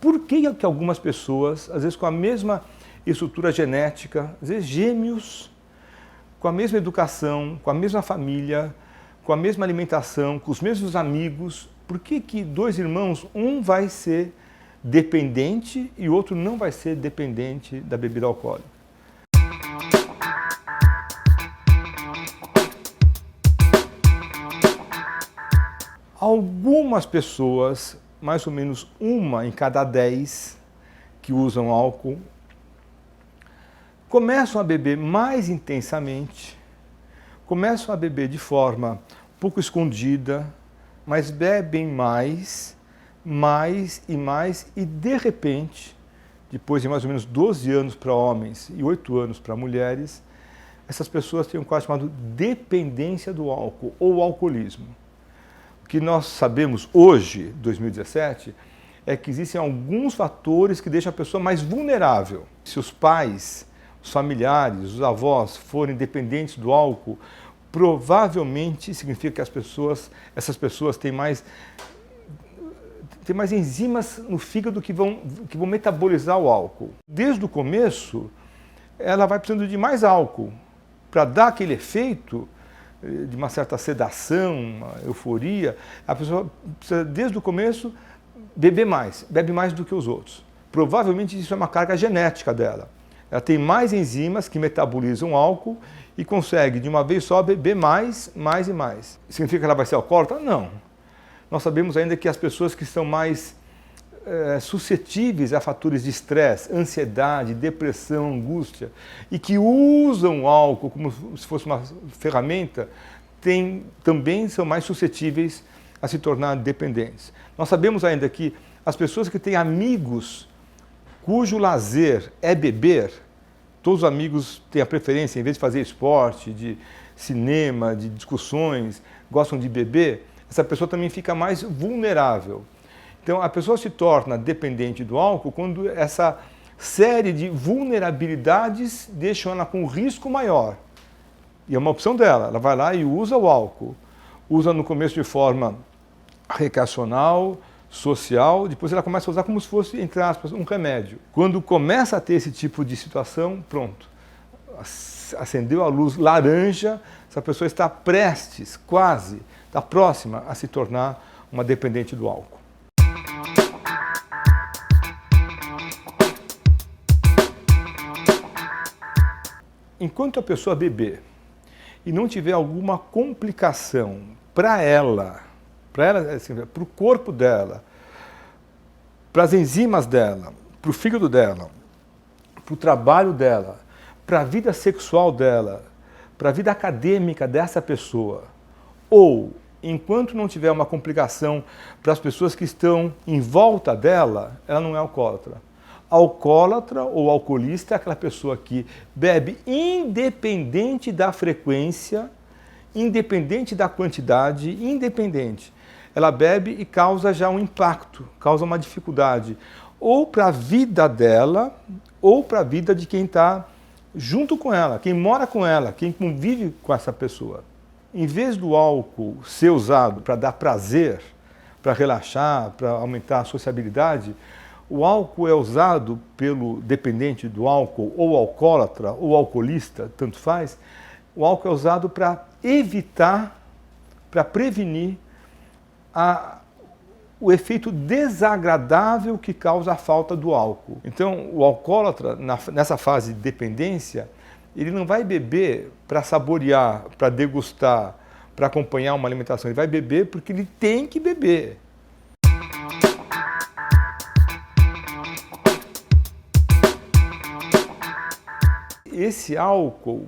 Por que que algumas pessoas, às vezes com a mesma estrutura genética, às vezes gêmeos, com a mesma educação, com a mesma família, com a mesma alimentação, com os mesmos amigos, por que que dois irmãos, um vai ser dependente e o outro não vai ser dependente da bebida alcoólica? Algumas pessoas, mais ou menos 1 em cada 10 que usam álcool, começam a beber mais intensamente, começam a beber de forma um pouco escondida, mas bebem mais e de repente, depois de mais ou menos 12 anos para homens e 8 anos para mulheres, essas pessoas têm um quadro chamado dependência do álcool ou alcoolismo. O que nós sabemos hoje, 2017, é que existem alguns fatores que deixam a pessoa mais vulnerável. Se os pais, os familiares, os avós forem dependentes do álcool, provavelmente significa que essas pessoas têm mais enzimas no fígado que vão metabolizar o álcool. Desde o começo, ela vai precisando de mais álcool para dar aquele efeito de uma certa sedação, uma euforia. A pessoa precisa, desde o começo, bebe mais do que os outros. Provavelmente isso é uma carga genética dela. Ela tem mais enzimas que metabolizam álcool e consegue, de uma vez só, beber mais e mais. Significa que ela vai ser alcoólatra? Não. Nós sabemos ainda que as pessoas que estão mais suscetíveis a fatores de estresse, ansiedade, depressão, angústia, e que usam o álcool como se fosse uma ferramenta, também são mais suscetíveis a se tornar dependentes. Nós sabemos ainda que as pessoas que têm amigos cujo lazer é beber, todos os amigos têm a preferência, em vez de fazer esporte, de cinema, de discussões, gostam de beber, essa pessoa também fica mais vulnerável. Então, a pessoa se torna dependente do álcool quando essa série de vulnerabilidades deixam ela com um risco maior. E é uma opção dela, ela vai lá e usa o álcool. Usa no começo de forma recreacional, social, depois ela começa a usar como se fosse, entre aspas, um remédio. Quando começa a ter esse tipo de situação, pronto, acendeu a luz laranja, essa pessoa está prestes, quase, está próxima a se tornar uma dependente do álcool. Enquanto a pessoa beber e não tiver alguma complicação para ela, assim, para o corpo dela, para as enzimas dela, para o fígado dela, para o trabalho dela, para a vida sexual dela, para a vida acadêmica dessa pessoa, ou enquanto não tiver uma complicação para as pessoas que estão em volta dela, ela não é alcoólatra. Alcoólatra ou alcoolista é aquela pessoa que bebe independente da frequência, independente da quantidade, independente. Ela bebe e causa já um impacto, causa uma dificuldade, ou para a vida dela, ou para a vida de quem está junto com ela, quem mora com ela, quem convive com essa pessoa. Em vez do álcool ser usado para dar prazer, para relaxar, para aumentar a sociabilidade, o álcool é usado pelo dependente do álcool, ou alcoólatra, ou alcoolista, tanto faz. O álcool é usado para evitar, para prevenir o efeito desagradável que causa a falta do álcool. Então, o alcoólatra, nessa fase de dependência, ele não vai beber para saborear, para degustar, para acompanhar uma alimentação. Ele vai beber porque ele tem que beber. Esse álcool,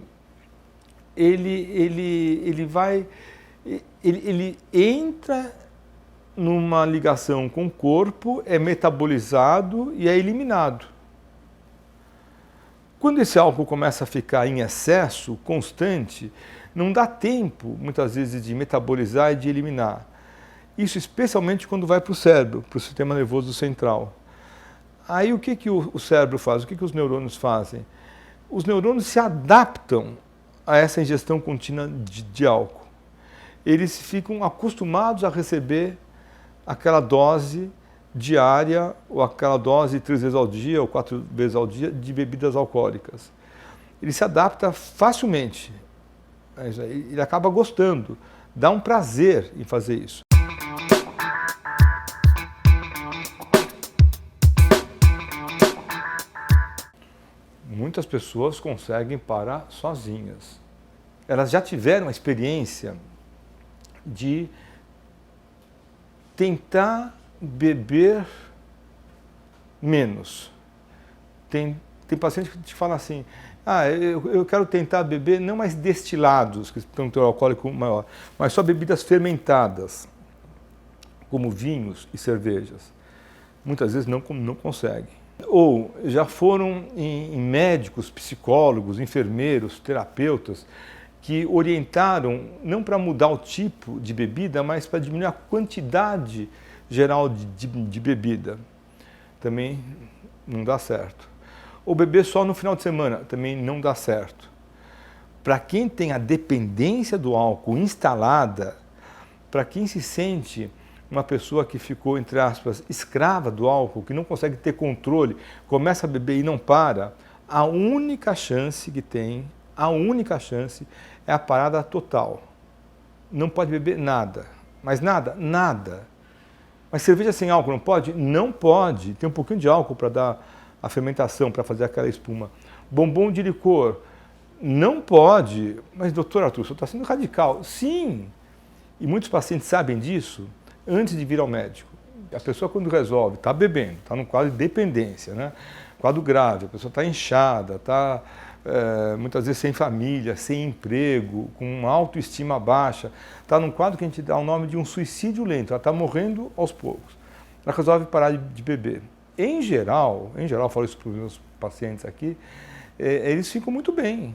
ele entra numa ligação com o corpo, é metabolizado e é eliminado. Quando esse álcool começa a ficar em excesso, constante, não dá tempo, muitas vezes, de metabolizar e de eliminar. Isso especialmente quando vai para o cérebro, para o sistema nervoso central. Aí o que o cérebro faz? O que os neurônios fazem? Os neurônios se adaptam a essa ingestão contínua de álcool. Eles ficam acostumados a receber aquela dose diária, ou aquela dose 3 vezes ao dia ou 4 vezes ao dia de bebidas alcoólicas. Ele se adapta facilmente. Ele acaba gostando, dá um prazer em fazer isso. Muitas pessoas conseguem parar sozinhas. Elas já tiveram a experiência de tentar beber menos. Tem paciente que te fala assim, eu quero tentar beber não mais destilados, que tem um teor alcoólico maior, mas só bebidas fermentadas, como vinhos e cervejas. Muitas vezes não conseguem. Ou já foram em médicos, psicólogos, enfermeiros, terapeutas, que orientaram não para mudar o tipo de bebida, mas para diminuir a quantidade geral de bebida. Também não dá certo. Ou beber só no final de semana, também não dá certo. Para quem tem a dependência do álcool instalada, para quem se sente uma pessoa que ficou, entre aspas, escrava do álcool, que não consegue ter controle, começa a beber e não para, a única chance que tem, é a parada total. Não pode beber nada. Mas nada, nada. Mas cerveja sem álcool não pode? Não pode. Tem um pouquinho de álcool para dar a fermentação, para fazer aquela espuma. Bombom de licor? Não pode. Mas, doutor Arthur, você está sendo radical. Sim! E muitos pacientes sabem disso antes de vir ao médico. A pessoa, quando resolve, está bebendo, está num quadro de dependência, né? Quadro grave, a pessoa está inchada, está muitas vezes sem família, sem emprego, com uma autoestima baixa, está num quadro que a gente dá o nome de um suicídio lento, ela está morrendo aos poucos. Ela resolve parar de beber. Em geral, eu falo isso para os meus pacientes aqui, eles ficam muito bem.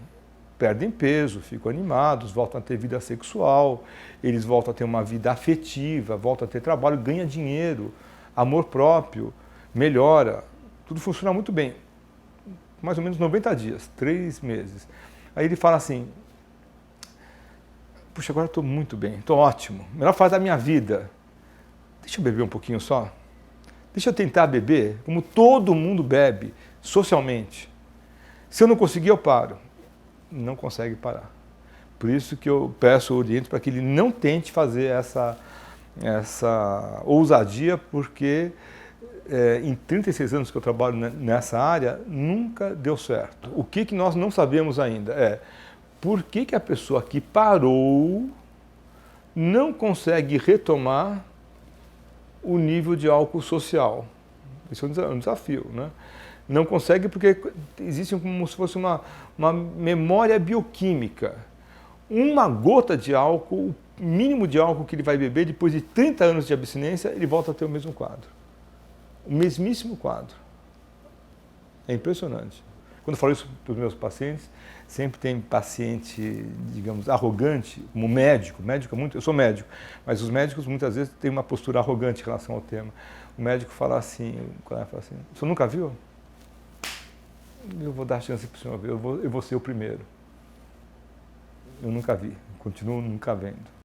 Perdem peso, ficam animados, voltam a ter vida sexual, eles voltam a ter uma vida afetiva, voltam a ter trabalho, ganha dinheiro, amor próprio, melhora, tudo funciona muito bem. Mais ou menos 90 dias, 3 meses. Aí ele fala assim, puxa, agora estou muito bem, estou ótimo, melhor fase da minha vida. Deixa eu beber um pouquinho só. Deixa eu tentar beber como todo mundo bebe, socialmente. Se eu não conseguir, eu paro. Não consegue parar. Por isso que eu peço, oriento para que ele não tente fazer essa ousadia, porque em 36 anos que eu trabalho nessa área, nunca deu certo. O que nós não sabemos ainda é por que a pessoa que parou não consegue retomar o nível de álcool social. Isso é um desafio, né? Não consegue porque existe como se fosse uma memória bioquímica. Uma gota de álcool, o mínimo de álcool que ele vai beber, depois de 30 anos de abstinência, ele volta a ter o mesmo quadro. O mesmíssimo quadro. É impressionante. Quando eu falo isso para os meus pacientes, sempre tem paciente, digamos, arrogante, como médico. Eu sou médico, mas os médicos muitas vezes têm uma postura arrogante em relação ao tema. O médico fala assim, o senhor nunca viu? Eu vou dar chance para o senhor ver, eu vou ser o primeiro. Eu nunca vi, continuo nunca vendo.